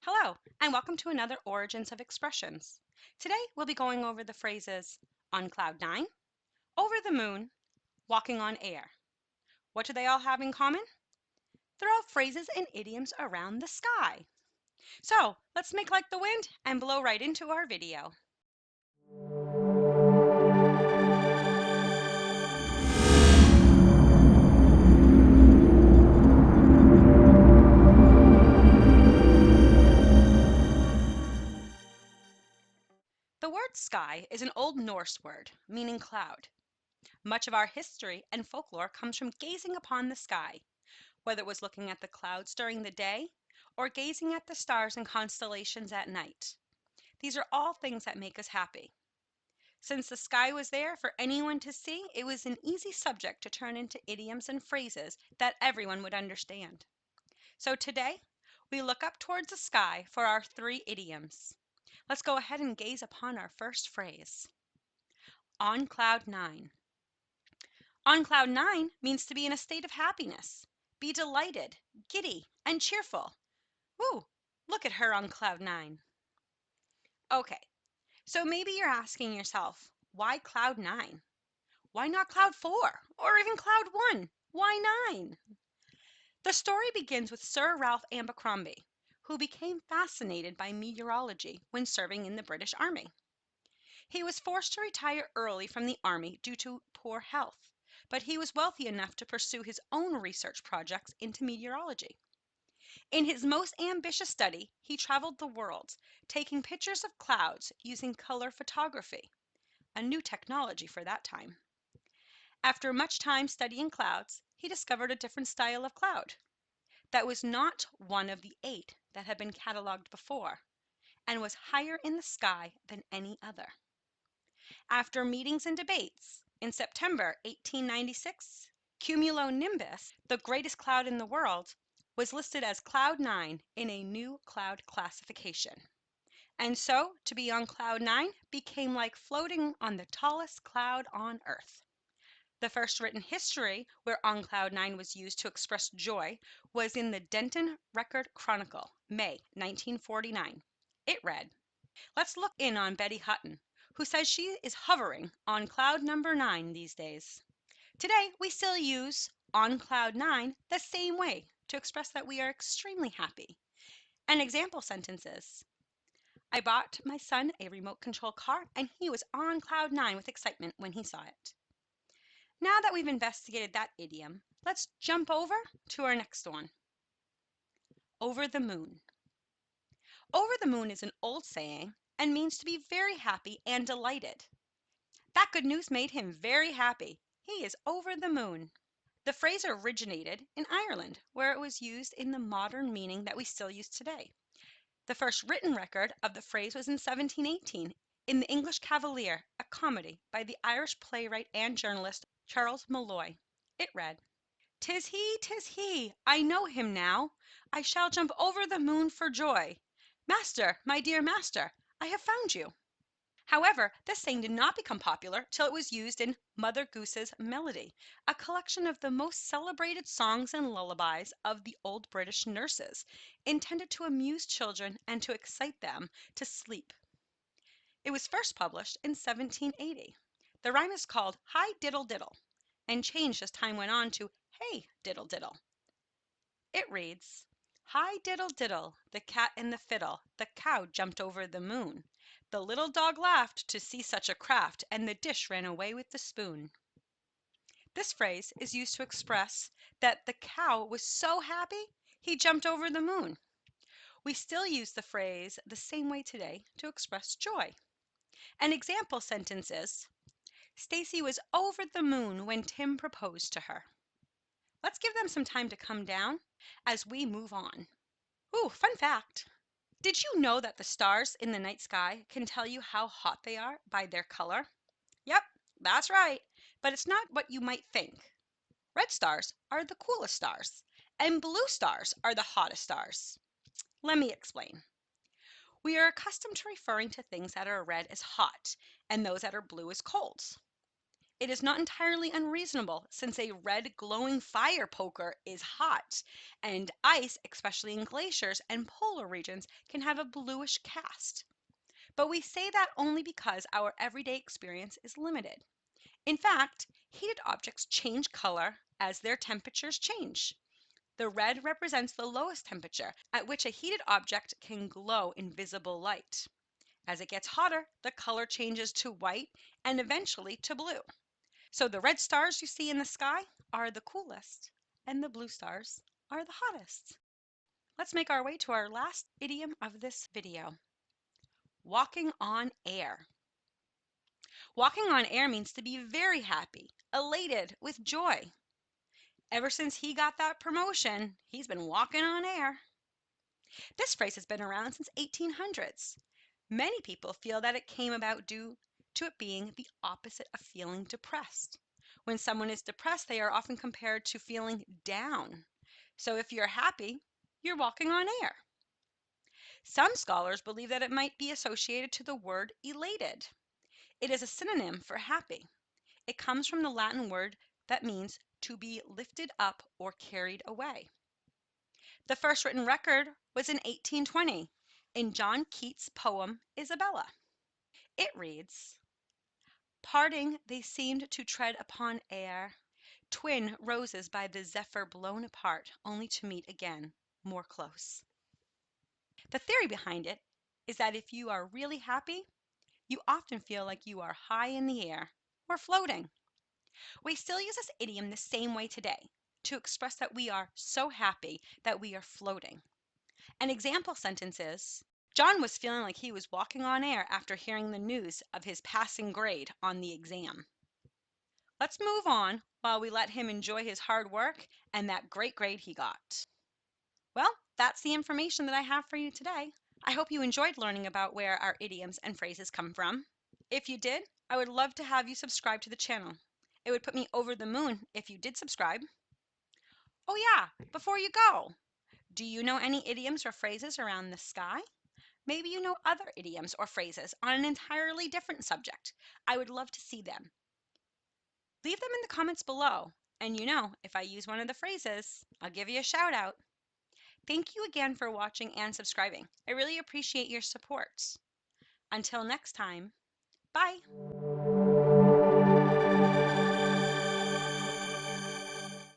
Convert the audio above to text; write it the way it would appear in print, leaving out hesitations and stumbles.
Hello, and welcome to another Origins of Expressions. Today we'll be going over the phrases on cloud nine, over the moon, walking on air. What do they all have in common? They're all phrases and idioms around the sky. So let's make like the wind and blow right into our video. The word sky is an Old Norse word meaning cloud. Much of our history and folklore comes from gazing upon the sky, whether it was looking at the clouds during the day or gazing at the stars and constellations at night. These are all things that make us happy. Since the sky was there for anyone to see, it was an easy subject to turn into idioms and phrases that everyone would understand. So today, we look up towards the sky for our three idioms. Let's go ahead and gaze upon our first phrase. On cloud nine. On cloud nine means to be in a state of happiness, be delighted, giddy, and cheerful. Woo! Look at her on cloud nine. Okay, so maybe you're asking yourself, why cloud nine? Why not cloud four or even cloud one? Why nine? The story begins with Sir Ralph Abercrombie, who became fascinated by meteorology when serving in the British Army. He was forced to retire early from the Army due to poor health, but he was wealthy enough to pursue his own research projects into meteorology. In his most ambitious study, he traveled the world, taking pictures of clouds using color photography, a new technology for that time. After much time studying clouds, he discovered a different style of cloud that was not one of the 8 that had been cataloged before and was higher in the sky than any other. After meetings and debates, in September 1896, cumulonimbus, the greatest cloud in the world, was listed as cloud 9 in a new cloud classification. And so, to be on cloud 9 became like floating on the tallest cloud on earth. The first written history where on cloud nine was used to express joy was in the Denton Record Chronicle, May 1949. It read, "Let's look in on Betty Hutton, who says she is hovering on cloud number 9 these days. Today we still use on cloud 9 the same way to express that we are extremely happy." An example sentence is, "I bought my son a remote control car and he was on cloud 9 with excitement when he saw it." Now that we've investigated that idiom, let's jump over to our next one. Over the moon. Over the moon is an old saying and means to be very happy and delighted. That good news made him very happy. He is over the moon. The phrase originated in Ireland, where it was used in the modern meaning that we still use today. The first written record of the phrase was in 1718 in The English Cavalier, a comedy by the Irish playwright and journalist Charles Molloy. It read, "'Tis he, I know him now. I shall jump over the moon for joy. Master, my dear master, I have found you." However, this saying did not become popular till it was used in Mother Goose's Melody, a collection of the most celebrated songs and lullabies of the old British nurses, intended to amuse children and to excite them to sleep. It was first published in 1780. The rhyme is called "Hi diddle diddle," and changed as time went on to "Hey diddle diddle." It reads, "Hi diddle diddle, the cat and the fiddle, the cow jumped over the moon. The little dog laughed to see such a craft, and the dish ran away with the spoon." This phrase is used to express that the cow was so happy he jumped over the moon. We still use the phrase the same way today to express joy. An example sentence is, "Stacy was over the moon when Tim proposed to her." Let's give them some time to come down as we move on. Ooh, fun fact. Did you know that the stars in the night sky can tell you how hot they are by their color? Yep, that's right. But it's not what you might think. Red stars are the coolest stars, and blue stars are the hottest stars. Let me explain. We are accustomed to referring to things that are red as hot and those that are blue as cold. It is not entirely unreasonable since a red glowing fire poker is hot, and ice, especially in glaciers and polar regions, can have a bluish cast. But we say that only because our everyday experience is limited. In fact, heated objects change color as their temperatures change. The red represents the lowest temperature at which a heated object can glow in visible light. As it gets hotter, the color changes to white and eventually to blue. So the red stars you see in the sky are the coolest, and the blue stars are the hottest. Let's make our way to our last idiom of this video. Walking on air. Walking on air means to be very happy, elated, with joy. Ever since he got that promotion, he's been walking on air. This phrase has been around since 1800s. Many people feel that it came about due to it being the opposite of feeling depressed. When someone is depressed, they are often compared to feeling down. So if you're happy, you're walking on air. Some scholars believe that it might be associated to the word elated. It is a synonym for happy. It comes from the Latin word that means to be lifted up or carried away. The first written record was in 1820 in John Keats' poem Isabella. It reads, "Parting they seemed to tread upon air, twin roses by the zephyr blown apart, only to meet again more close." The theory behind it is that if you are really happy, you often feel like you are high in the air or floating. We still use this idiom the same way today to express that we are so happy that we are floating. An example sentence is, John was feeling like he was walking on air after hearing the news of his passing grade on the exam. Let's move on while we let him enjoy his hard work and that great grade he got. Well, that's the information that I have for you today. I hope you enjoyed learning about where our idioms and phrases come from. If you did, I would love to have you subscribe to the channel. It would put me over the moon if you did subscribe. Oh yeah, before you go, do you know any idioms or phrases around the sky? Maybe you know other idioms or phrases on an entirely different subject. I would love to see them. Leave them in the comments below. And if I use one of the phrases, I'll give you a shout out. Thank you again for watching and subscribing. I really appreciate your support. Until next time, bye.